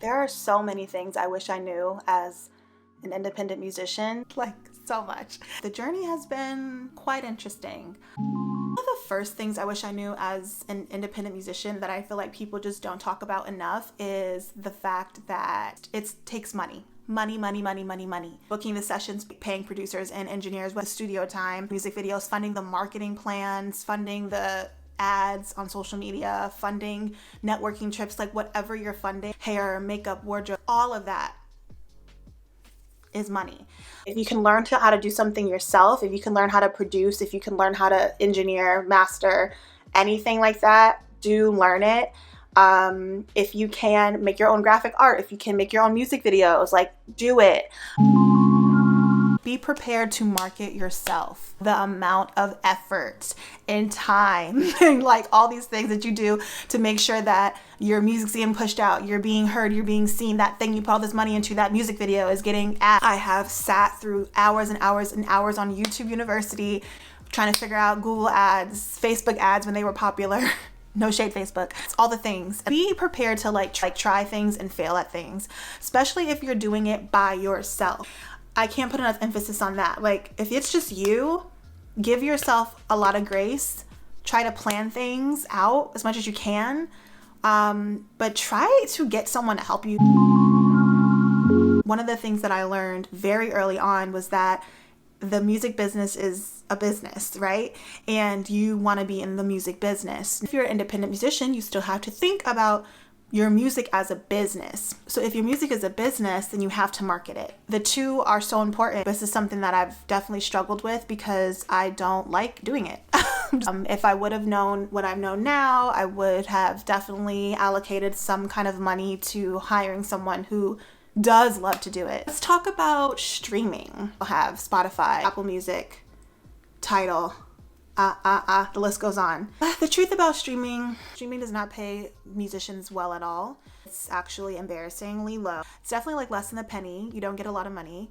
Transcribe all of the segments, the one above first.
There are so many things I wish I knew as an independent musician, like so much. The journey has been quite interesting. One of the first things I wish I knew as an independent musician that I feel like people just don't talk about enough is the fact that it takes money. Money. Booking the sessions, paying producers and engineers with studio time, music videos, funding the marketing plans, funding the ads on social media, funding networking trips, like whatever you're funding, hair, makeup, wardrobe, all of that is money. If you can learn how to do something yourself, if you can learn how to produce, if you can learn how to engineer, master, anything like that, do learn it. If you can make your own graphic art, if you can make your own music videos, like do it. Be prepared to market yourself. The amount of effort and time and like all these things that you do to make sure that your music's getting pushed out, you're being heard, you're being seen, that thing you put all this money into, that music video is getting ads. I have sat through hours and hours and hours on YouTube University trying to figure out Google ads, Facebook ads when they were popular. No shade, Facebook. It's all the things. Be prepared to like try things and fail at things, especially if you're doing it by yourself. I can't put enough emphasis on that. Like, if it's just you, give yourself a lot of grace. Try to plan things out as much as you can. But try to get someone to help you. One of the things that I learned very early on was that the music business is a business, right? And you want to be in the music business. If you're an independent musician, you still have to think about your music as a business. So if your music is a business, then you have to market it. The two are so important. This is something that I've definitely struggled with because I don't like doing it. If I would have known what I know now, I would have definitely allocated some kind of money to hiring someone who does love to do it. Let's talk about streaming. We'll have Spotify, Apple Music, Tidal, the list goes on. The truth about streaming does not pay musicians well at all. It's actually embarrassingly low. It's definitely like less than a penny. You don't get a lot of money.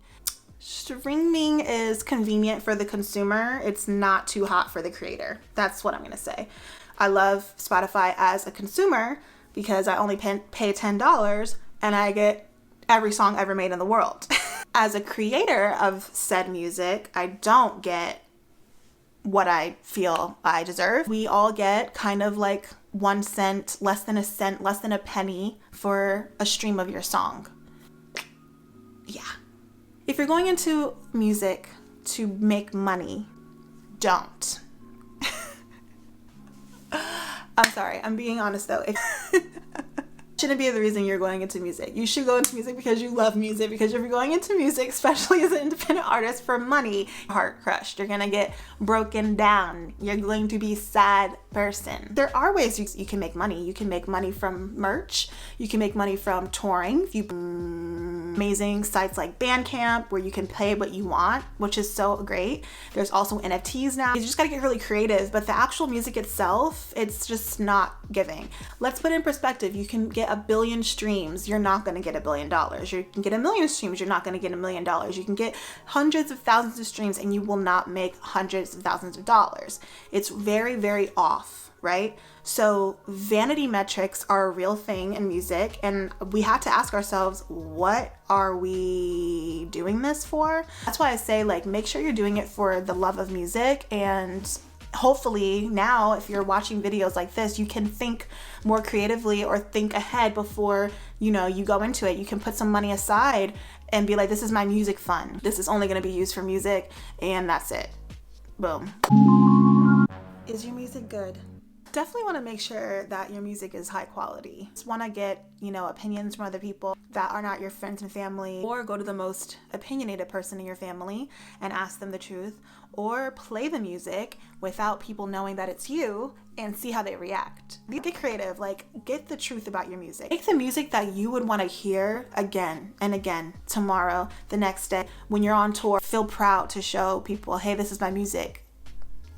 Streaming is convenient for the consumer. It's not too hot for the creator. That's what I'm gonna say. I love Spotify as a consumer because I only pay $10 and I get every song ever made in the world. As a creator of said music, I don't get what I feel I deserve. We all get kind of like 1 cent, less than a cent, less than a penny for a stream of your song. Yeah. If you're going into music to make money, don't. I'm sorry, I'm being honest though. Shouldn't be the reason you're going into music. You should go into music because you love music, because if you're going into music, especially as an independent artist for money, heart crushed. You're gonna get broken down. You're going to be a sad person. There are ways you can make money. You can make money from merch. You can make money from touring. Amazing sites like Bandcamp where you can pay what you want, which is so great. There's also NFTs now. You just gotta get really creative, but the actual music itself, it's just not giving. Let's put it in perspective. You can get 1 billion streams, you're not going to get $1 billion. You can get 1 million streams, you're not going to get $1 million. You can get hundreds of thousands of streams and you will not make hundreds of thousands of dollars. It's very, very off, right? So vanity metrics are a real thing in music, and we have to ask ourselves, what are we doing this for? That's why I say, like, make sure you're doing it for the love of music. And hopefully now, if you're watching videos like this, you can think more creatively or think ahead before, you go into it. You can put some money aside and be like, this is my music fund. This is only going to be used for music, and that's it. Boom. Is your music good? Definitely want to make sure that your music is high quality. Just want to get, opinions from other people that are not your friends and family, or go to the most opinionated person in your family and ask them the truth, or play the music without people knowing that it's you and see how they react. Get creative, get the truth about your music. Make the music that you would want to hear again and again, tomorrow, the next day, when you're on tour. Feel proud to show people, hey, this is my music.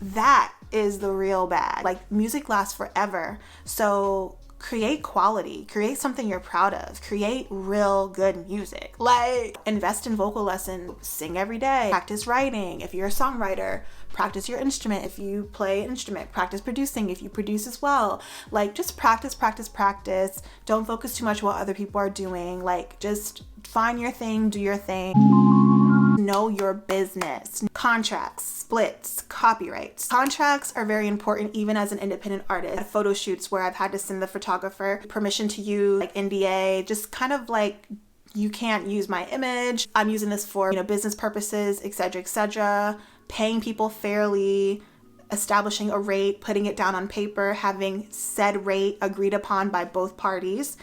That is the real bag. Music lasts forever. So create quality, create something you're proud of, create real good music. Like, invest in vocal lessons, sing every day, practice writing. If you're a songwriter, practice your instrument. If you play an instrument, practice producing. If you produce as well, like, just practice. Don't focus too much what other people are doing. Like, just find your thing, do your thing. Know your business. Contracts, splits, copyrights. Contracts are very important even as an independent artist. At photo shoots where I've had to send the photographer permission to use, like NDA, just kind of like, you can't use my image. I'm using this for, business purposes, etc. Paying people fairly, establishing a rate, putting it down on paper, having said rate agreed upon by both parties.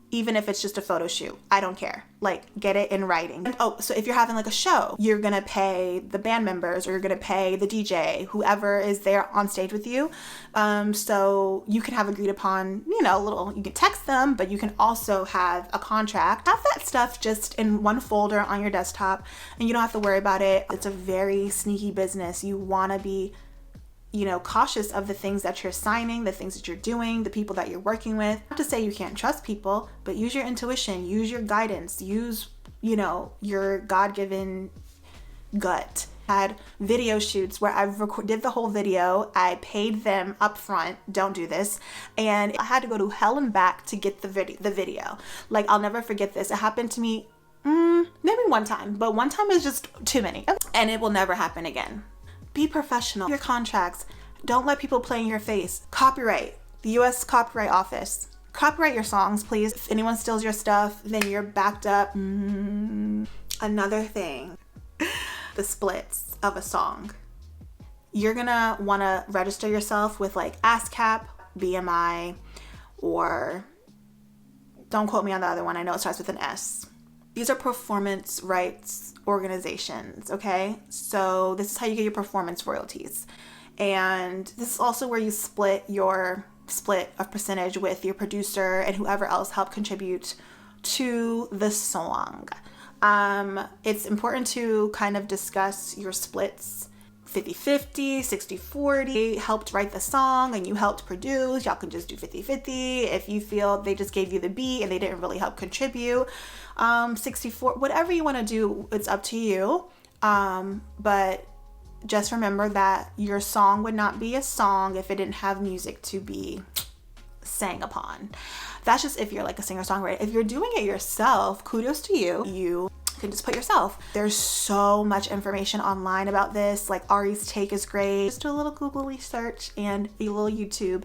Even if it's just a photo shoot, I don't care. Like, get it in writing. So if you're having like a show, you're gonna pay the band members, or you're gonna pay the DJ, whoever is there on stage with you. So you can have agreed upon, you can text them, but you can also have a contract. Have that stuff just in one folder on your desktop, and you don't have to worry about it. It's a very sneaky business. You wanna be cautious of the things that you're signing, the things that you're doing, the people that you're working with. Not to say you can't trust people, but use your intuition, use your guidance, use, your God-given gut. I had video shoots where I did the whole video. I paid them up front. Don't do this. And I had to go to hell and back to get the video. Like, I'll never forget this. It happened to me maybe one time, but one time is just too many. And it will never happen again. Be professional. Your contracts. Don't let people play in your face. Copyright. The U.S. Copyright Office. Copyright your songs, please. If anyone steals your stuff, then you're backed up. Another thing. The splits of a song. You're gonna want to register yourself with like ASCAP, BMI, or don't quote me on the other one. I know it starts with an S. These are performance rights organizations, okay? So this is how you get your performance royalties. And this is also where you split a percentage with your producer and whoever else helped contribute to the song. It's important to kind of discuss your splits. 50-50, 60-40, helped write the song and you helped produce. Y'all can just do 50-50. If you feel they just gave you the beat and they didn't really help contribute, 64, whatever you want to do, it's up to you. But just remember that your song would not be a song if it didn't have music to be sang upon. That's just if you're like a singer-songwriter. If you're doing it yourself, kudos to you. You can just put yourself. There's so much information online about this. Like, Ari's take is great. Just do a little Googly search and a little YouTube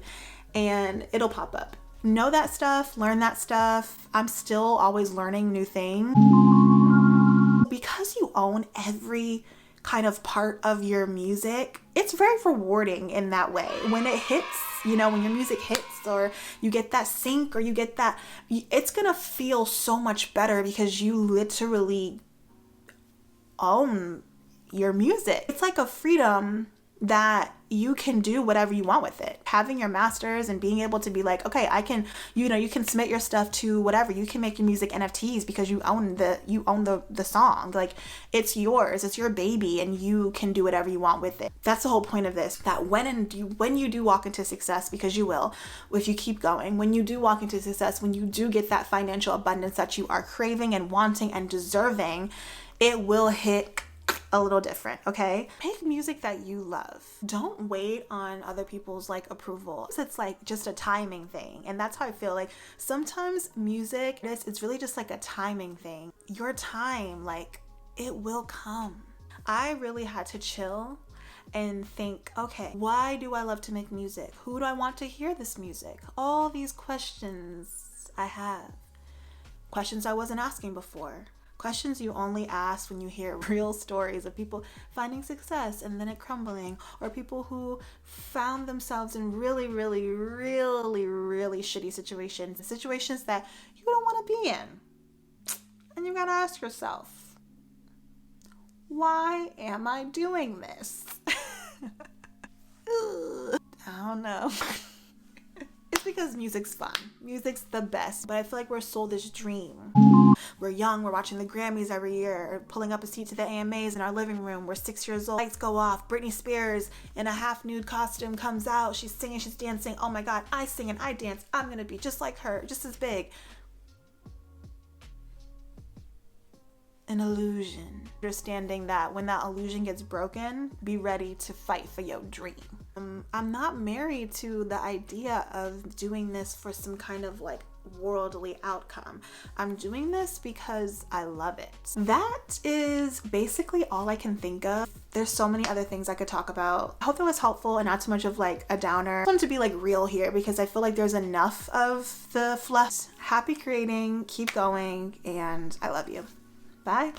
and it'll pop up. Know that stuff, learn that stuff. I'm still always learning new things. Because you own every kind of part of your music, it's very rewarding in that way. When it hits, when your music hits or you get that sync or you get that, it's gonna feel so much better because you literally own your music. It's like a freedom that you can do whatever you want with it. Having your masters and being able to be like, okay, I can, you can submit your stuff to whatever. You can make your music NFTs because you own the song. Like, it's yours, it's your baby, and you can do whatever you want with it. That's the whole point of this, that when you do walk into success, because you will, if you keep going, when you do walk into success, when you do get that financial abundance that you are craving and wanting and deserving, it will hit a little different, okay? Make music that you love. Don't wait on other people's like approval. It's like just a timing thing. And that's how I feel like sometimes music, it's really just like a timing thing. Your time, like, it will come. I really had to chill and think, okay, why do I love to make music? Who do I want to hear this music? All these questions I have. Questions I wasn't asking before. Questions you only ask when you hear real stories of people finding success and then it crumbling, or people who found themselves in really, really, really, really shitty situations that you don't want to be in. And you gotta ask yourself, why am I doing this? I don't know. Just because music's fun. Music's the best. But I feel like we're sold this dream. We're young, we're watching the Grammys every year, pulling up a seat to the AMAs in our living room. We're 6 years old. Lights go off. Britney Spears in a half nude costume comes out. She's singing, she's dancing. Oh my God, I sing and I dance. I'm gonna be just like her, just as big. An illusion. Understanding that when that illusion gets broken, be ready to fight for your dream. I'm not married to the idea of doing this for some kind of like worldly outcome. I'm doing this because I love it. That is basically all I can think of. There's so many other things I could talk about. I hope it was helpful and not too much of like a downer. I want to be like real here because I feel like there's enough of the fluff. Happy creating, keep going, and I love you. Bye.